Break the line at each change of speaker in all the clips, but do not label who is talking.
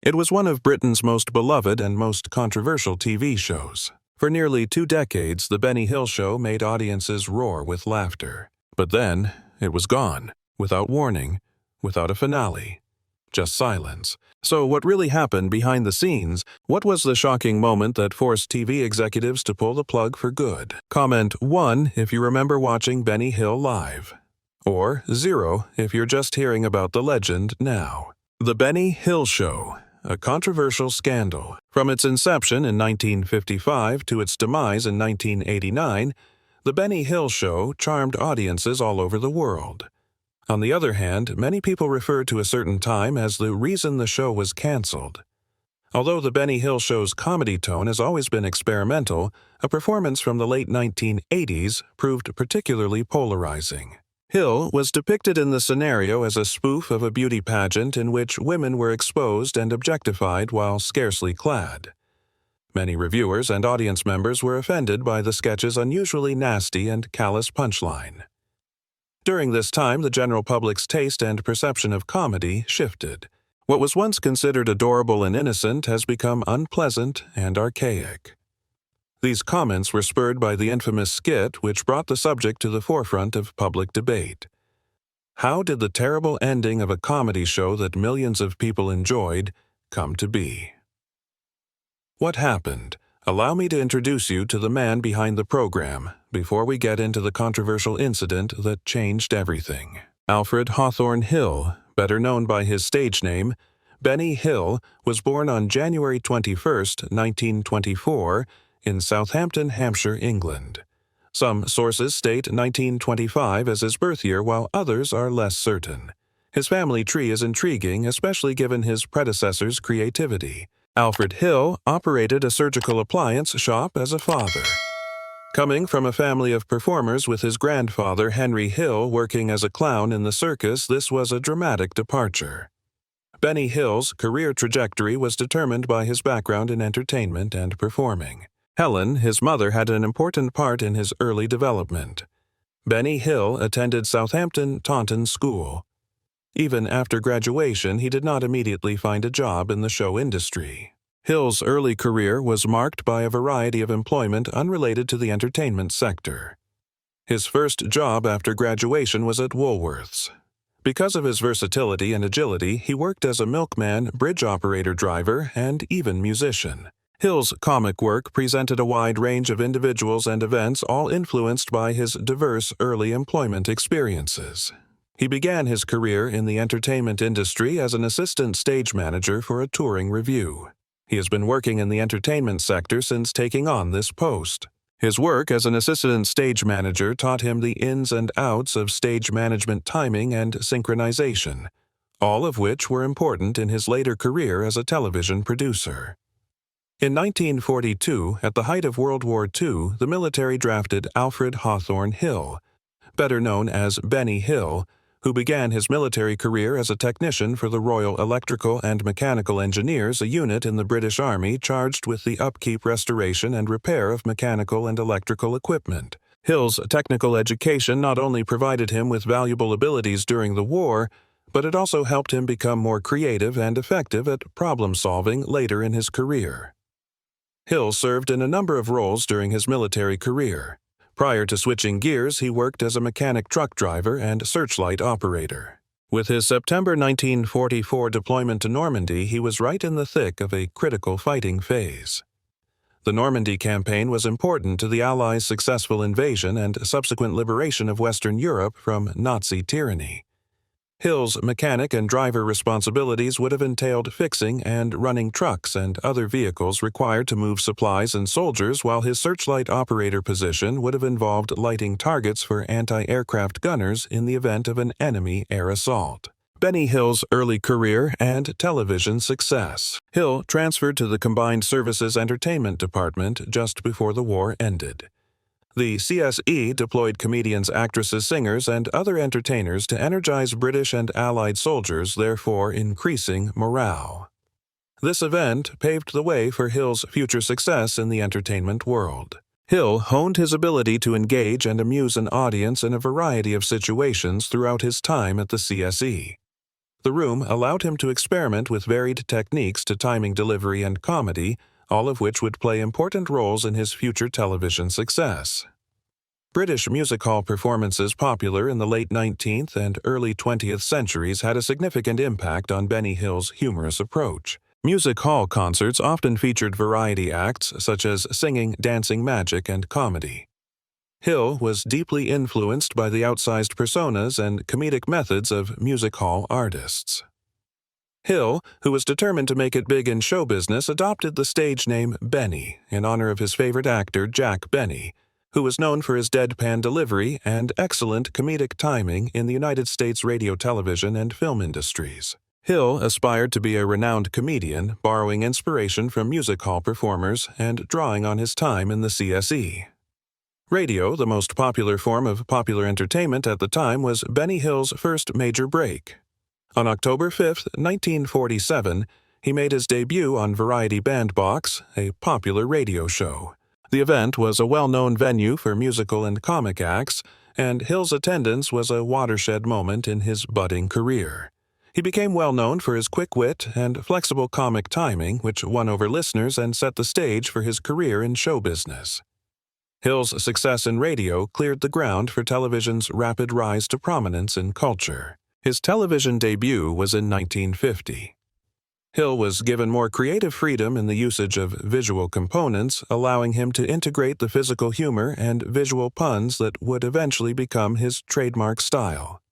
It was one of Britain's most beloved and most controversial TV shows. For nearly 2 decades, The Benny Hill Show made audiences roar with laughter. But then, it was gone, without warning, without a finale. Just silence. So what really happened behind the scenes? What was the shocking moment that forced TV executives to pull the plug for good? Comment 1 if you remember watching Benny Hill live. Or 0 if you're just hearing about the legend now. The Benny Hill Show, a controversial scandal. From its inception in 1955 to its demise in 1989, The Benny Hill Show charmed audiences all over the world. On the other hand, many people refer to a certain time as the reason the show was canceled. Although The Benny Hill Show's comedy tone has always been experimental, a performance from the late 1980s proved particularly polarizing. Hill was depicted in the scenario as a spoof of a beauty pageant in which women were exposed and objectified while scarcely clad. Many reviewers and audience members were offended by the sketch's unusually nasty and callous punchline. During this time, the general public's taste and perception of comedy shifted. What was once considered adorable and innocent has become unpleasant and archaic. These comments were spurred by the infamous skit which brought the subject to the forefront of public debate. How did the terrible ending of a comedy show that millions of people enjoyed come to be? What happened? Allow me to introduce you to the man behind the program before we get into the controversial incident that changed everything. Alfred Hawthorne Hill, better known by his stage name, Benny Hill, was born on January 21, 1924, in Southampton, Hampshire, England. Some sources state 1925 as his birth year, while others are less certain. His family tree is intriguing, especially given his predecessor's creativity. Alfred Hill operated a surgical appliance shop as a father. Coming from a family of performers with his grandfather Henry Hill working as a clown in the circus, this was a dramatic departure. Benny Hill's career trajectory was determined by his background in entertainment and performing. Helen, his mother, had an important part in his early development. Benny Hill attended Southampton Taunton School. Even after graduation, he did not immediately find a job in the show industry. Hill's early career was marked by a variety of employment unrelated to the entertainment sector. His first job after graduation was at Woolworths. Because of his versatility and agility, he worked as a milkman, bridge operator driver, and even musician. Hill's comic work presented a wide range of individuals and events, all influenced by his diverse early employment experiences. He began his career in the entertainment industry as an assistant stage manager for a touring revue. He has been working in the entertainment sector since taking on this post. His work as an assistant stage manager taught him the ins and outs of stage management timing and synchronization, all of which were important in his later career as a television producer. In 1942, at the height of World War II, the military drafted Alfred Hawthorne Hill, better known as Benny Hill, who began his military career as a technician for the Royal Electrical and Mechanical Engineers, a unit in the British Army charged with the upkeep, restoration, and repair of mechanical and electrical equipment. Hill's technical education not only provided him with valuable abilities during the war, but it also helped him become more creative and effective at problem-solving later in his career. Hill served in a number of roles during his military career. Prior to switching gears, he worked as a mechanic truck driver and searchlight operator. With his September 1944 deployment to Normandy, he was right in the thick of a critical fighting phase. The Normandy campaign was important to the Allies' successful invasion and subsequent liberation of Western Europe from Nazi tyranny. Hill's mechanic and driver responsibilities would have entailed fixing and running trucks and other vehicles required to move supplies and soldiers, while his searchlight operator position would have involved lighting targets for anti-aircraft gunners in the event of an enemy air assault. Benny Hill's early career and television success. Hill transferred to the Combined Services Entertainment Department just before the war ended. The CSE deployed comedians, actresses, singers, and other entertainers to energize British and Allied soldiers, therefore increasing morale. This event paved the way for Hill's future success in the entertainment world. Hill honed his ability to engage and amuse an audience in a variety of situations throughout his time at the CSE. The room allowed him to experiment with varied techniques to timing, delivery, and comedy, all of which would play important roles in his future television success. British music hall performances popular in the late 19th and early 20th centuries had a significant impact on Benny Hill's humorous approach. Music hall concerts often featured variety acts such as singing, dancing, magic, and comedy. Hill was deeply influenced by the outsized personas and comedic methods of music hall artists. Hill, who was determined to make it big in show business, adopted the stage name Benny in honor of his favorite actor Jack Benny, who was known for his deadpan delivery and excellent comedic timing in the United States radio, television, and film industries. Hill aspired to be a renowned comedian, borrowing inspiration from music hall performers and drawing on his time in the CSE. Radio, the most popular form of popular entertainment at the time, was Benny Hill's first major break. On October 5, 1947, he made his debut on Variety Bandbox, a popular radio show. The event was a well-known venue for musical and comic acts, and Hill's attendance was a watershed moment in his budding career. He became well-known for his quick wit and flexible comic timing, which won over listeners and set the stage for his career in show business. Hill's success in radio cleared the ground for television's rapid rise to prominence in culture. His television debut was in 1950. Hill was given more creative freedom in the usage of visual components, allowing him to integrate the physical humor and visual puns that would eventually become his trademark style.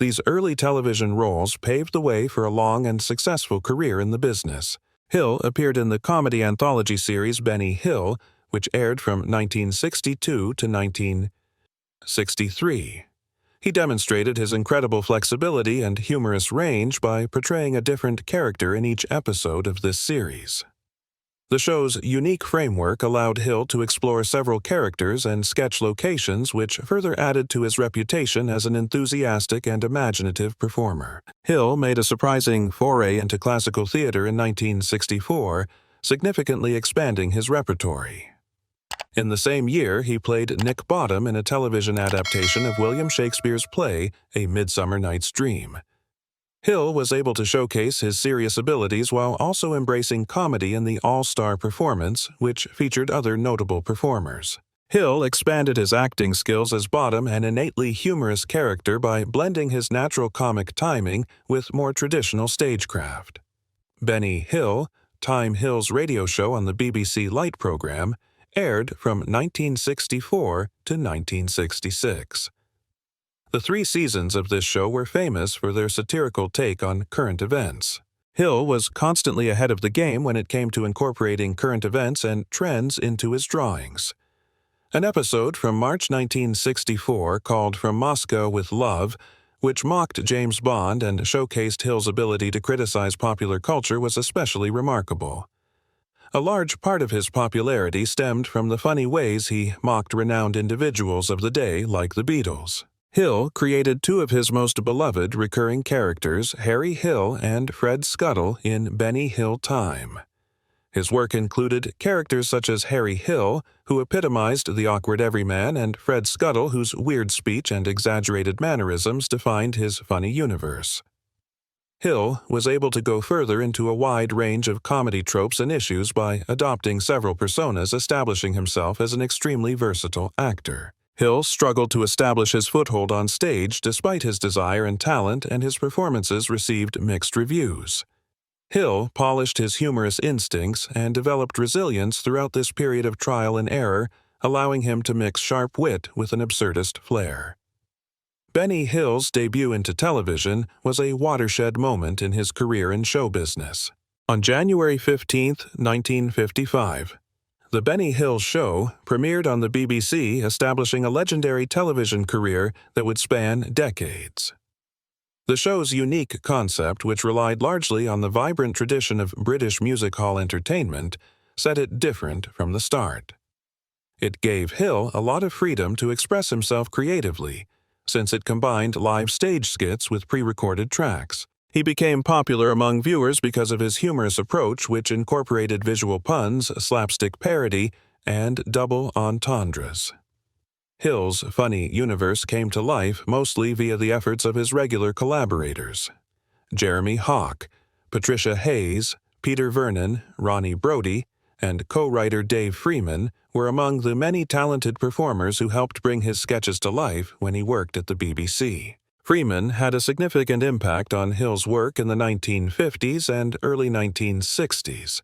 These early television roles paved the way for a long and successful career in the business. Hill appeared in the comedy anthology series Benny Hill, which aired from 1962 to 1963. He demonstrated his incredible flexibility and humorous range by portraying a different character in each episode of this series. The show's unique framework allowed Hill to explore several characters and sketch locations, which further added to his reputation as an enthusiastic and imaginative performer. Hill made a surprising foray into classical theater in 1964, significantly expanding his repertory. In the same year, he played Nick Bottom in a television adaptation of William Shakespeare's play, A Midsummer Night's Dream. Hill was able to showcase his serious abilities while also embracing comedy in the all-star performance, which featured other notable performers. Hill expanded his acting skills as Bottom, an innately humorous character, by blending his natural comic timing with more traditional stagecraft. Benny Hill, Time Hill's radio show on the BBC Light program, aired from 1964 to 1966. The 3 seasons of this show were famous for their satirical take on current events. Hill was constantly ahead of the game when it came to incorporating current events and trends into his drawings. An episode from March 1964 called From Moscow with Love, which mocked James Bond and showcased Hill's ability to criticize popular culture, was especially remarkable. A large part of his popularity stemmed from the funny ways he mocked renowned individuals of the day like the Beatles. Hill created 2 of his most beloved recurring characters, Harry Hill and Fred Scuttle, in Benny Hill Time. His work included characters such as Harry Hill, who epitomized the awkward everyman, and Fred Scuttle, whose weird speech and exaggerated mannerisms defined his funny universe. Hill was able to go further into a wide range of comedy tropes and issues by adopting several personas, establishing himself as an extremely versatile actor. Hill struggled to establish his foothold on stage despite his desire and talent, and his performances received mixed reviews. Hill polished his humorous instincts and developed resilience throughout this period of trial and error, allowing him to mix sharp wit with an absurdist flair. Benny Hill's debut into television was a watershed moment in his career in show business. On January 15, 1955, The Benny Hill Show premiered on the BBC, establishing a legendary television career that would span decades. The show's unique concept, which relied largely on the vibrant tradition of British music hall entertainment, set it different from the start. It gave Hill a lot of freedom to express himself creatively, since it combined live stage skits with pre-recorded tracks. He became popular among viewers because of his humorous approach, which incorporated visual puns, slapstick parody, and double entendres. Hill's funny universe came to life mostly via the efforts of his regular collaborators. Jeremy Hawk, Patricia Hayes, Peter Vernon, Ronnie Brody, and co-writer Dave Freeman were among the many talented performers who helped bring his sketches to life when he worked at the BBC. Freeman had a significant impact on Hill's work in the 1950s and early 1960s.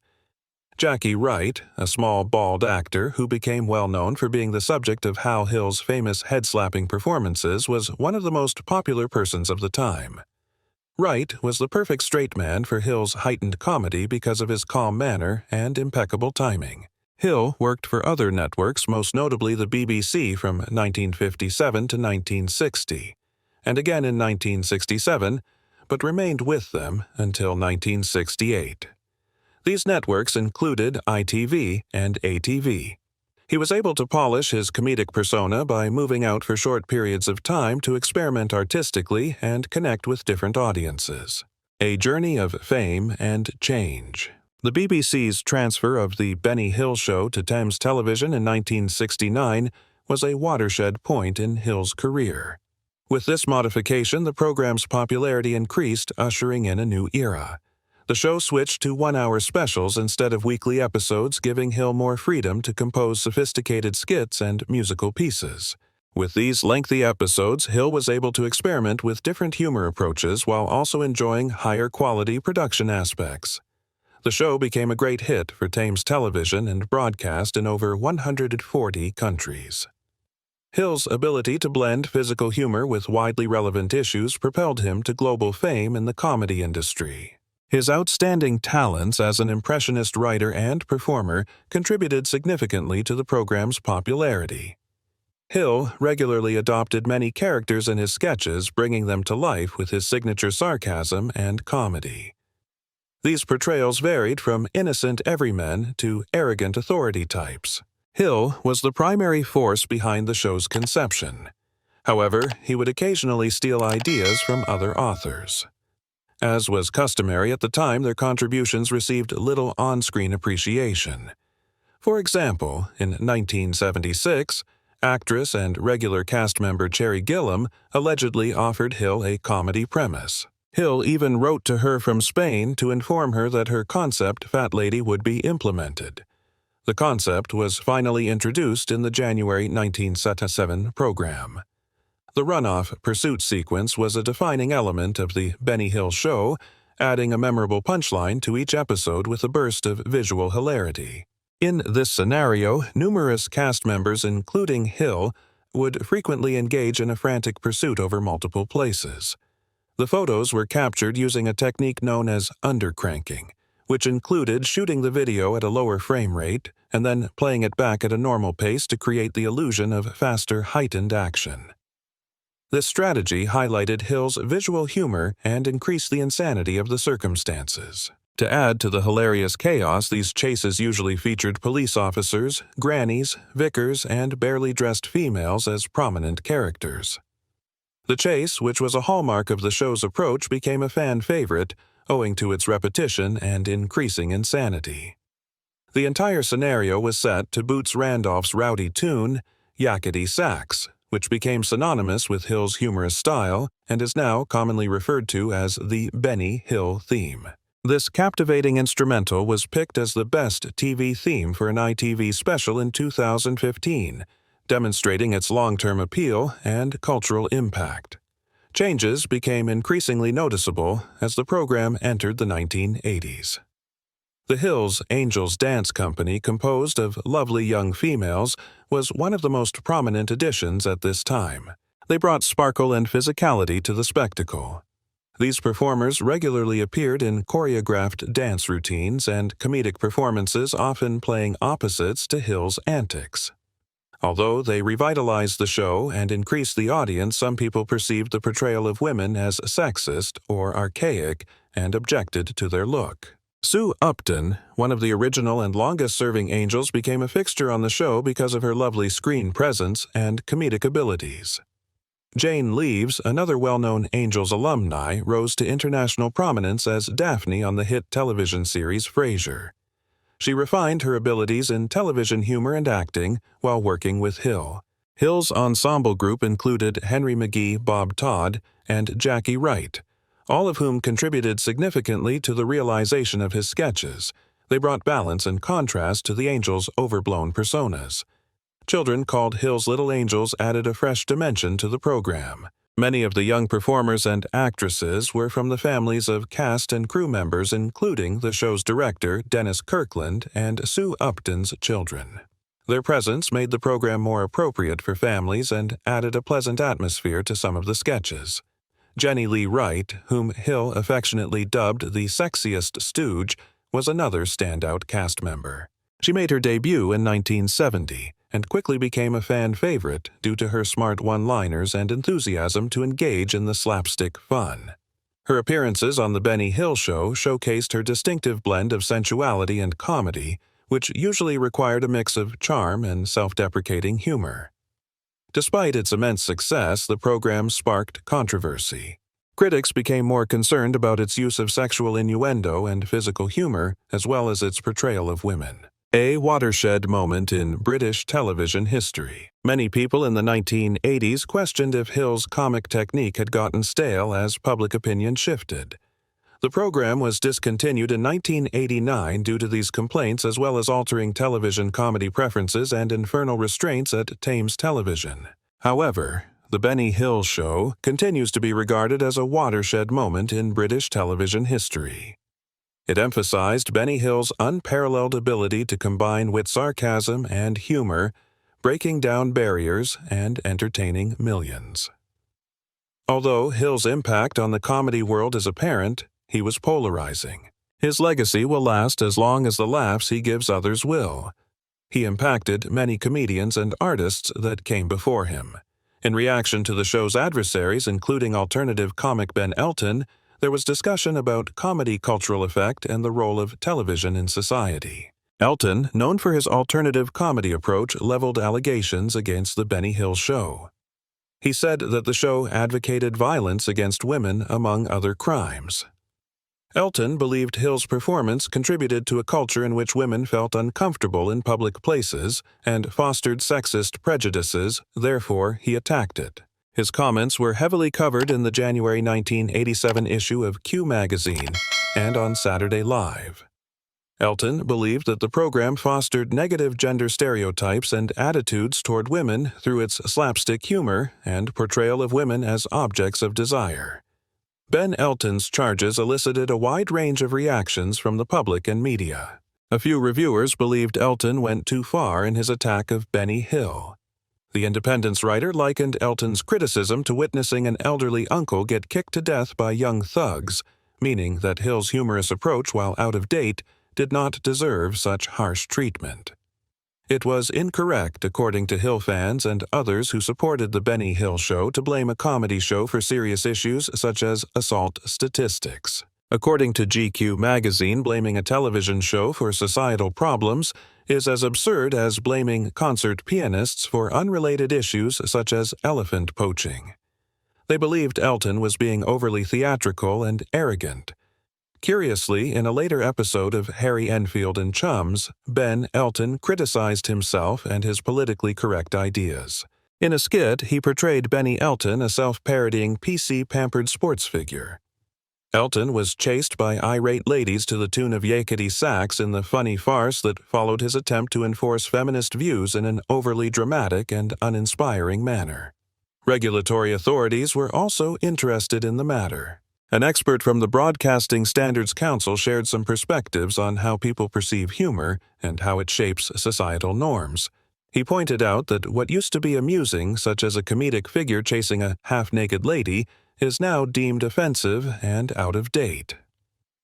Jackie Wright, a small, bald actor who became well known for being the subject of Hal Hill's famous head-slapping performances, was one of the most popular persons of the time. Wright was the perfect straight man for Hill's heightened comedy because of his calm manner and impeccable timing. Hill worked for other networks, most notably the BBC from 1957 to 1960, and again in 1967, but remained with them until 1968. These networks included ITV and ATV. He was able to polish his comedic persona by moving out for short periods of time to experiment artistically and connect with different audiences. A journey of fame and change. The BBC's transfer of the Benny Hill Show to Thames Television in 1969 was a watershed point in Hill's career. With this modification, the program's popularity increased, ushering in a new era. The show switched to one-hour specials instead of weekly episodes, giving Hill more freedom to compose sophisticated skits and musical pieces. With these lengthy episodes, Hill was able to experiment with different humor approaches while also enjoying higher-quality production aspects. The show became a great hit for Thames Television and broadcast in over 140 countries. Hill's ability to blend physical humor with widely relevant issues propelled him to global fame in the comedy industry. His outstanding talents as an impressionist writer and performer contributed significantly to the program's popularity. Hill regularly adopted many characters in his sketches, bringing them to life with his signature sarcasm and comedy. These portrayals varied from innocent everymen to arrogant authority types. Hill was the primary force behind the show's conception. However, he would occasionally steal ideas from other authors. As was customary at the time, their contributions received little on-screen appreciation. For example, in 1976, actress and regular cast member Cherry Gilliam allegedly offered Hill a comedy premise. Hill even wrote to her from Spain to inform her that her concept, Fat Lady, would be implemented. The concept was finally introduced in the January 1977 program. The runoff pursuit sequence was a defining element of the Benny Hill Show, adding a memorable punchline to each episode with a burst of visual hilarity. In this scenario, numerous cast members, including Hill, would frequently engage in a frantic pursuit over multiple places. The photos were captured using a technique known as undercranking, which included shooting the video at a lower frame rate and then playing it back at a normal pace to create the illusion of faster, heightened action. This strategy highlighted Hill's visual humor and increased the insanity of the circumstances. To add to the hilarious chaos, these chases usually featured police officers, grannies, vicars, and barely dressed females as prominent characters. The chase, which was a hallmark of the show's approach, became a fan favorite, owing to its repetition and increasing insanity. The entire scenario was set to Boots Randolph's rowdy tune, Yakety Sax, which became synonymous with Hill's humorous style and is now commonly referred to as the Benny Hill theme. This captivating instrumental was picked as the best TV theme for an ITV special in 2015, demonstrating its long-term appeal and cultural impact. Changes became increasingly noticeable as the program entered the 1980s. The Hills' Angels Dance Company, composed of lovely young females, was one of the most prominent additions at this time. They brought sparkle and physicality to the spectacle. These performers regularly appeared in choreographed dance routines and comedic performances, often playing opposites to Hill's antics. Although they revitalized the show and increased the audience, some people perceived the portrayal of women as sexist or archaic and objected to their look. Sue Upton, one of the original and longest-serving Angels, became a fixture on the show because of her lovely screen presence and comedic abilities. Jane Leaves, another well-known Angels alumni, rose to international prominence as Daphne on the hit television series Frasier. She refined her abilities in television humor and acting while working with Hill. Hill's ensemble group included Henry McGee, Bob Todd, and Jackie Wright, all of whom contributed significantly to the realization of his sketches. They brought balance and contrast to the angels' overblown personas. Children called Hill's Little Angels added a fresh dimension to the program. Many of the young performers and actresses were from the families of cast and crew members, including the show's director, Dennis Kirkland, and Sue Upton's children. Their presence made the program more appropriate for families and added a pleasant atmosphere to some of the sketches. Jenny Lee Wright, whom Hill affectionately dubbed the sexiest stooge, was another standout cast member. She made her debut in 1970 and quickly became a fan favorite due to her smart one-liners and enthusiasm to engage in the slapstick fun. Her appearances on The Benny Hill Show showcased her distinctive blend of sensuality and comedy, which usually required a mix of charm and self-deprecating humor. Despite its immense success, the program sparked controversy. Critics became more concerned about its use of sexual innuendo and physical humor, as well as its portrayal of women. A watershed moment in British television history. Many people in the 1980s questioned if Hill's comic technique had gotten stale as public opinion shifted. The program was discontinued in 1989 due to these complaints, as well as altering television comedy preferences and infernal restraints at Thames Television. However, The Benny Hill Show continues to be regarded as a watershed moment in British television history. It emphasized Benny Hill's unparalleled ability to combine wit, sarcasm, and humor, breaking down barriers and entertaining millions. Although Hill's impact on the comedy world is apparent, he was polarizing. His legacy will last as long as the laughs he gives others will. He impacted many comedians and artists that came before him. In reaction to the show's adversaries, including alternative comic Ben Elton, there was discussion about comedy cultural effect and the role of television in society. Elton, known for his alternative comedy approach, leveled allegations against The Benny Hill Show. He said that the show advocated violence against women, among other crimes. Elton believed Hill's performance contributed to a culture in which women felt uncomfortable in public places and fostered sexist prejudices, therefore he attacked it. His comments were heavily covered in the January 1987 issue of Q magazine and on Saturday Live. Elton believed that the program fostered negative gender stereotypes and attitudes toward women through its slapstick humor and portrayal of women as objects of desire. Ben Elton's charges elicited a wide range of reactions from the public and media. A few reviewers believed Elton went too far in his attack of Benny Hill. The Independent's writer likened Elton's criticism to witnessing an elderly uncle get kicked to death by young thugs, meaning that Hill's humorous approach, while out of date, did not deserve such harsh treatment. It was incorrect, according to Hill fans and others who supported The Benny Hill Show, to blame a comedy show for serious issues such as assault statistics. According to GQ magazine, blaming a television show for societal problems is as absurd as blaming concert pianists for unrelated issues such as elephant poaching. They believed Elton was being overly theatrical and arrogant. Curiously, in a later episode of Harry Enfield and Chums, Ben Elton criticized himself and his politically correct ideas. In a skit, he portrayed Benny Elton, a self-parodying PC pampered sports figure. Elton was chased by irate ladies to the tune of yakety sax in the funny farce that followed his attempt to enforce feminist views in an overly dramatic and uninspiring manner. Regulatory authorities were also interested in the matter. An expert from the Broadcasting Standards Council shared some perspectives on how people perceive humor and how it shapes societal norms. He pointed out that what used to be amusing, such as a comedic figure chasing a half-naked lady, is now deemed offensive and out of date.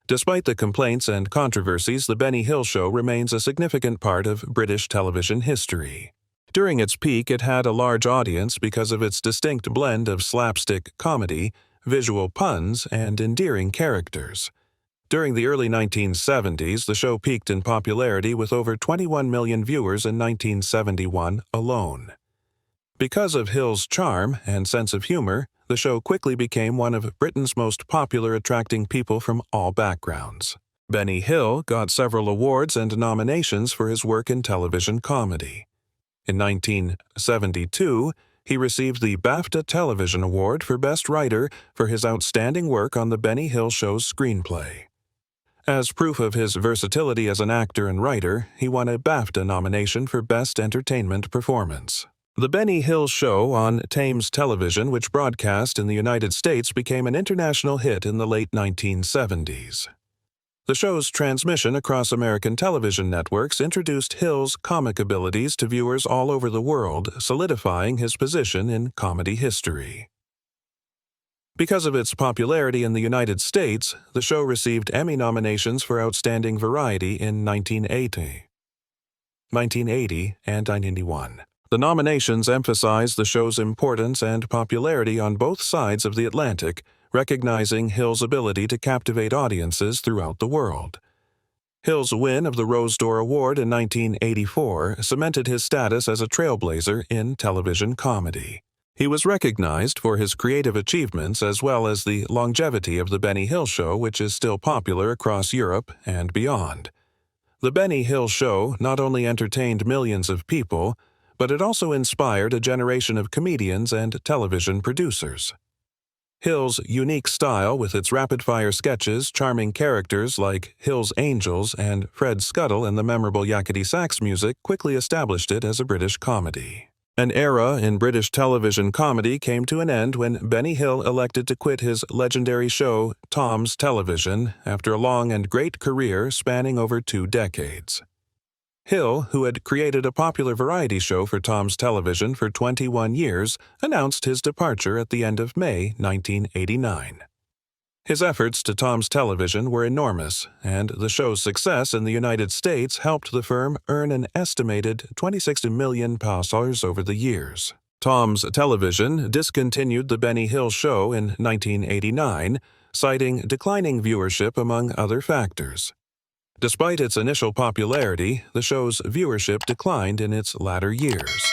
Despite the complaints and controversies, The Benny Hill Show remains a significant part of British television history. During its peak, it had a large audience because of its distinct blend of slapstick comedy, visual puns, and endearing characters. During the early 1970s, the show peaked in popularity with over 21 million viewers in 1971 alone. Because of Hill's charm and sense of humor, the show quickly became one of Britain's most popular, attracting people from all backgrounds. Benny Hill got several awards and nominations for his work in television comedy. In 1972, he received the BAFTA Television Award for Best Writer for his outstanding work on The Benny Hill Show's screenplay. As proof of his versatility as an actor and writer, he won a BAFTA nomination for Best Entertainment Performance. The Benny Hill Show on Thames Television, which broadcast in the United States, became an international hit in the late 1970s. The show's transmission across American television networks introduced Hill's comic abilities to viewers all over the world, solidifying his position in comedy history. Because of its popularity in the United States, the show received Emmy nominations for Outstanding Variety in 1980, and 1991. The nominations emphasized the show's importance and popularity on both sides of the Atlantic, recognizing Hill's ability to captivate audiences throughout the world. Hill's win of the Rose d'Or Award in 1984 cemented his status as a trailblazer in television comedy. He was recognized for his creative achievements as well as the longevity of The Benny Hill Show, which is still popular across Europe and beyond. The Benny Hill Show not only entertained millions of people, but it also inspired a generation of comedians and television producers. Hill's unique style, with its rapid-fire sketches, charming characters like Hill's Angels and Fred Scuttle, and the memorable yakety sax music, quickly established it as a British comedy. An era in British television comedy came to an end when Benny Hill elected to quit his legendary show, Tom's Television, after a long and great career spanning over 2 decades. Hill, who had created a popular variety show for Tom's Television for 21 years, announced his departure at the end of May 1989. His efforts to Tom's Television were enormous, and the show's success in the United States helped the firm earn an estimated £26 million over the years. Tom's Television discontinued The Benny Hill Show in 1989, citing declining viewership among other factors. Despite its initial popularity, the show's viewership declined in its latter years.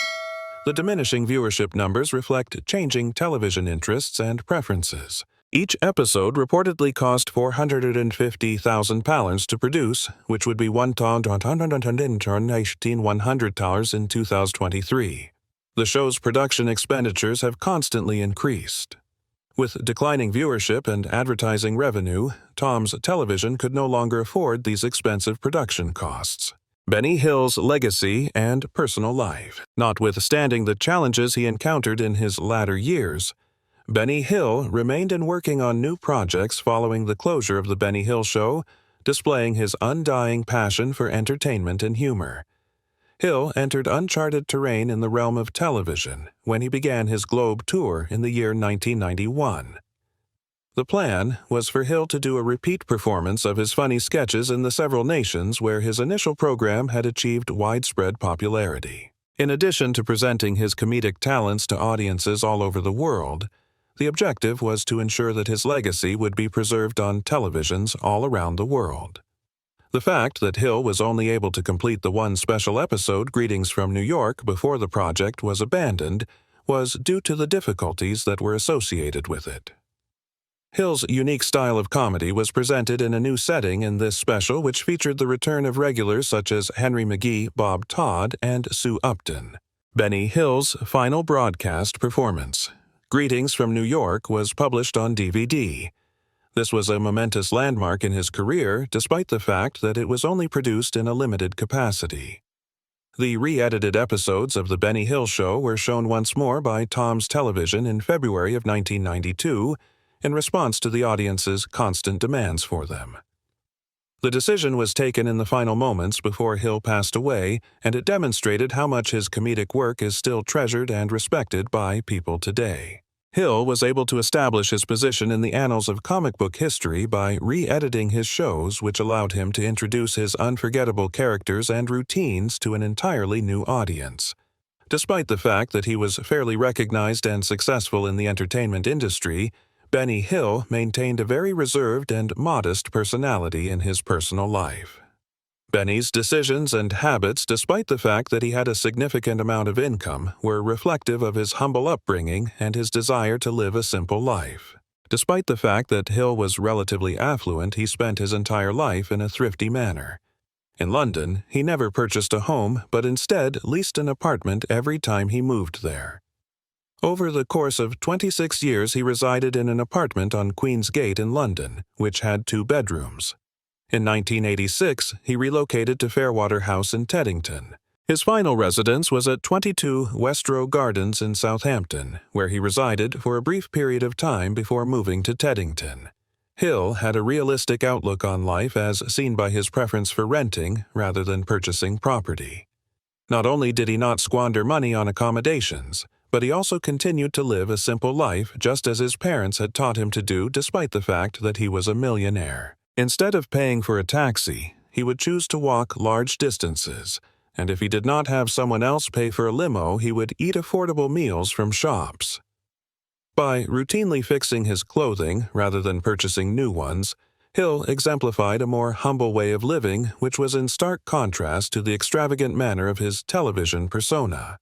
The diminishing viewership numbers reflect changing television interests and preferences. Each episode reportedly cost £450,000 to produce, which would be $1,100 in 2023. The show's production expenditures have constantly increased. With declining viewership and advertising revenue, Tom's Television could no longer afford these expensive production costs. Benny Hill's legacy and personal life. Notwithstanding the challenges he encountered in his latter years, Benny Hill remained working on new projects following the closure of The Benny Hill Show, displaying his undying passion for entertainment and humor. Hill entered uncharted terrain in the realm of television when he began his globe tour in the year 1991. The plan was for Hill to do a repeat performance of his funny sketches in the several nations where his initial program had achieved widespread popularity. In addition to presenting his comedic talents to audiences all over the world, the objective was to ensure that his legacy would be preserved on televisions all around the world. The fact that Hill was only able to complete the one special episode, Greetings from New York, before the project was abandoned was due to the difficulties that were associated with it. Hill's unique style of comedy was presented in a new setting in this special, which featured the return of regulars such as Henry McGee, Bob Todd, and Sue Upton. Benny Hill's final broadcast performance, Greetings from New York, was published on DVD. This was a momentous landmark in his career, despite the fact that it was only produced in a limited capacity. The re-edited episodes of The Benny Hill Show were shown once more by Tom's Television in February of 1992 in response to the audience's constant demands for them. The decision was taken in the final moments before Hill passed away, and it demonstrated how much his comedic work is still treasured and respected by people today. Hill was able to establish his position in the annals of comic book history by re-editing his shows, which allowed him to introduce his unforgettable characters and routines to an entirely new audience. Despite the fact that he was fairly recognized and successful in the entertainment industry, Benny Hill maintained a very reserved and modest personality in his personal life. Benny's decisions and habits, despite the fact that he had a significant amount of income, were reflective of his humble upbringing and his desire to live a simple life. Despite the fact that Hill was relatively affluent, he spent his entire life in a thrifty manner. In London, he never purchased a home, but instead leased an apartment every time he moved there. Over the course of 26 years, he resided in an apartment on Queen's Gate in London, which had 2 bedrooms. In 1986, he relocated to Fairwater House in Teddington. His final residence was at 22 Westrow Gardens in Southampton, where he resided for a brief period of time before moving to Teddington. Hill had a realistic outlook on life as seen by his preference for renting rather than purchasing property. Not only did he not squander money on accommodations, but he also continued to live a simple life just as his parents had taught him to do despite the fact that he was a millionaire. Instead of paying for a taxi, he would choose to walk large distances, and if he did not have someone else pay for a limo, he would eat affordable meals from shops. By routinely fixing his clothing rather than purchasing new ones, Hill exemplified a more humble way of living, which was in stark contrast to the extravagant manner of his television persona.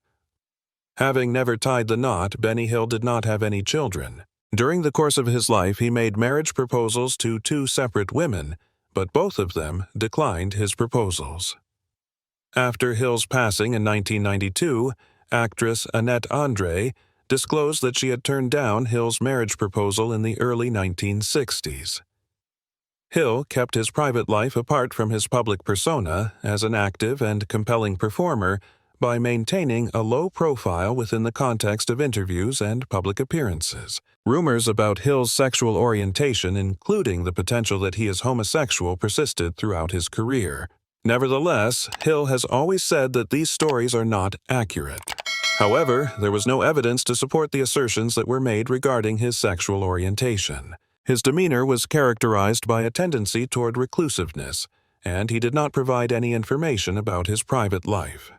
Having never tied the knot, Benny Hill did not have any children. During the course of his life, he made marriage proposals to 2 separate women, but both of them declined his proposals. After Hill's passing in 1992, actress Annette Andre disclosed that she had turned down Hill's marriage proposal in the early 1960s. Hill kept his private life apart from his public persona as an active and compelling performer by maintaining a low profile within the context of interviews and public appearances. Rumors about Hill's sexual orientation, including the potential that he is homosexual, persisted throughout his career. Nevertheless, Hill has always said that these stories are not accurate. However, there was no evidence to support the assertions that were made regarding his sexual orientation. His demeanor was characterized by a tendency toward reclusiveness, and he did not provide any information about his private life.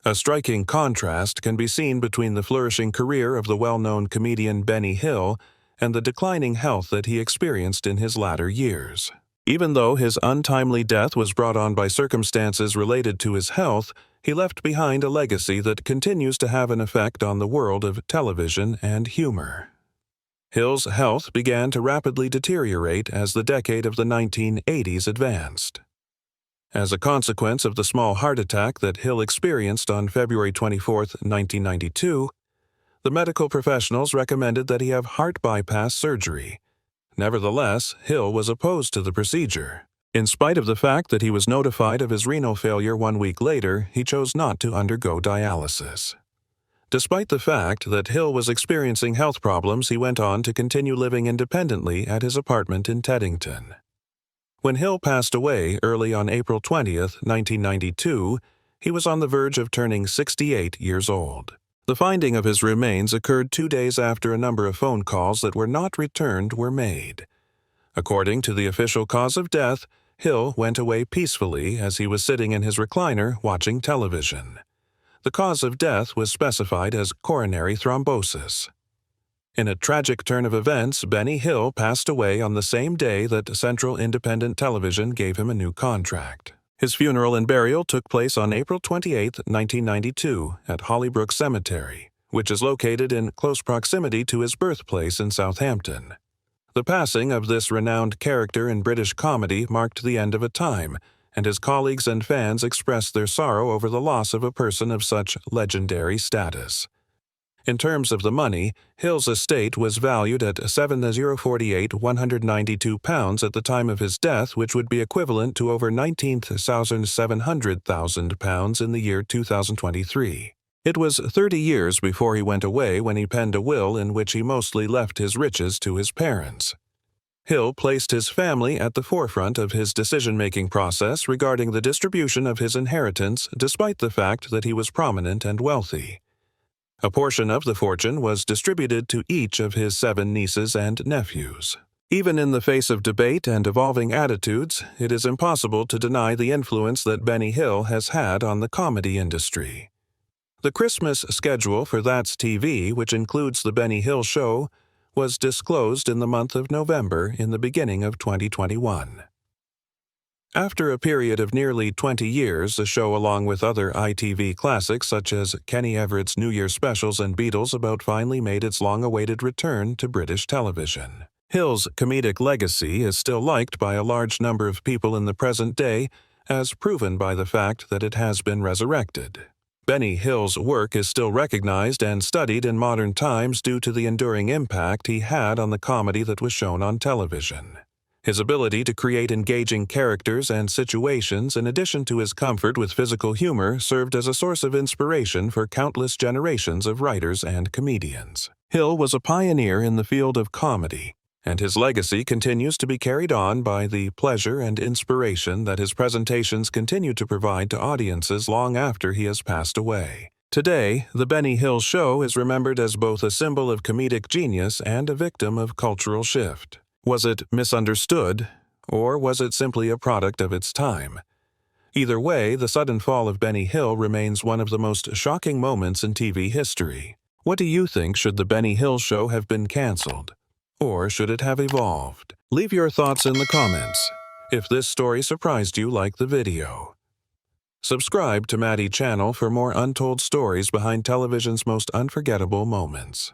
A striking contrast can be seen between the flourishing career of the well-known comedian Benny Hill and the declining health that he experienced in his latter years. Even though his untimely death was brought on by circumstances related to his health, he left behind a legacy that continues to have an effect on the world of television and humor. Hill's health began to rapidly deteriorate as the decade of the 1980s advanced. As a consequence of the small heart attack that Hill experienced on February 24, 1992, the medical professionals recommended that he have heart bypass surgery. Nevertheless, Hill was opposed to the procedure. In spite of the fact that he was notified of his renal failure 1 week later, he chose not to undergo dialysis. Despite the fact that Hill was experiencing health problems, he went on to continue living independently at his apartment in Teddington. When Hill passed away early on April 20, 1992, he was on the verge of turning 68 years old. The finding of his remains occurred 2 days after a number of phone calls that were not returned were made. According to the official cause of death, Hill went away peacefully as he was sitting in his recliner watching television. The cause of death was specified as coronary thrombosis. In a tragic turn of events, Benny Hill passed away on the same day that Central Independent Television gave him a new contract. His funeral and burial took place on April 28, 1992, at Hollybrook Cemetery, which is located in close proximity to his birthplace in Southampton. The passing of this renowned character in British comedy marked the end of a time, and his colleagues and fans expressed their sorrow over the loss of a person of such legendary status. In terms of the money, Hill's estate was valued at £7,048,192 at the time of his death, which would be equivalent to over £19,700,000 in the year 2023. It was 30 years before he went away when he penned a will in which he mostly left his riches to his parents. Hill placed his family at the forefront of his decision-making process regarding the distribution of his inheritance, despite the fact that he was prominent and wealthy. A portion of the fortune was distributed to each of his 7 nieces and nephews. Even in the face of debate and evolving attitudes, it is impossible to deny the influence that Benny Hill has had on the comedy industry. The Christmas schedule for That's TV, which includes The Benny Hill Show, was disclosed in the month of November in the beginning of 2021. After a period of nearly 20 years, the show, along with other ITV classics such as Kenny Everett's New Year specials and Beatles About, finally made its long-awaited return to British television. Hill's comedic legacy is still liked by a large number of people in the present day, as proven by the fact that it has been resurrected. Benny Hill's work is still recognized and studied in modern times due to the enduring impact he had on the comedy that was shown on television. His ability to create engaging characters and situations, in addition to his comfort with physical humor, served as a source of inspiration for countless generations of writers and comedians. Hill was a pioneer in the field of comedy, and his legacy continues to be carried on by the pleasure and inspiration that his presentations continue to provide to audiences long after he has passed away. Today, The Benny Hill Show is remembered as both a symbol of comedic genius and a victim of cultural shift. Was it misunderstood, or was it simply a product of its time? Either way, the sudden fall of Benny Hill remains one of the most shocking moments in TV history. What do you think? Should The Benny Hill Show have been canceled? Or should it have evolved? Leave your thoughts in the comments. If this story surprised you, like the video. Subscribe to Maddie channel for more untold stories behind television's most unforgettable moments.